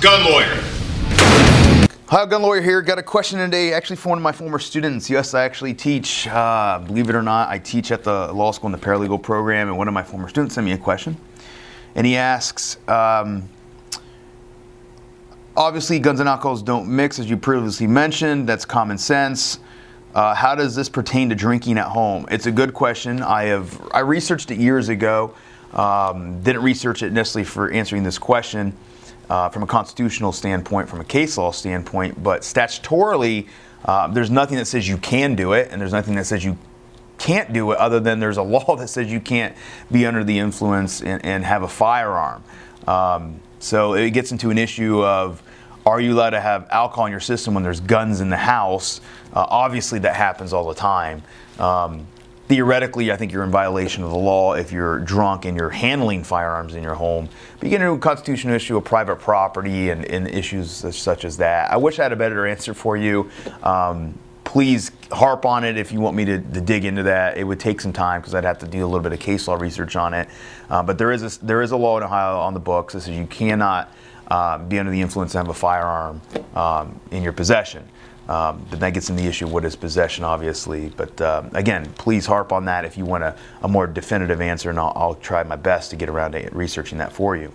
gun lawyer. Hi, gun lawyer here. Got a question today, actually for one of my former students. Yes, I actually teach, believe it or not, I teach at the law school in the paralegal program, and one of my former students sent me a question. And he asks, obviously guns and alcohols don't mix, as you previously mentioned. That's common sense. How does this pertain to drinking at home? It's a good question. I researched it years ago. Didn't research it necessarily for answering this question from a constitutional standpoint, from a case law standpoint, but statutorily, there's nothing that says you can do it, and there's nothing that says you can't do it, other than there's a law that says you can't be under the influence and have a firearm. So it gets into an issue of, are you allowed to have alcohol in your system when there's guns in the house? Obviously that happens all the time. Theoretically, I think you're in violation of the law if you're drunk and you're handling firearms in your home. But you get into a constitutional issue of private property and issues such as that. I wish I had a better answer for you. Please harp on it if you want me to dig into that. It would take some time because I'd have to do a little bit of case law research on it. But there is a law in Ohio on the books that says you cannot be under the influence and have a firearm in your possession. But that gets in the issue of what is possession, obviously. But again, please harp on that if you want a more definitive answer, and I'll try my best to get around to researching that for you.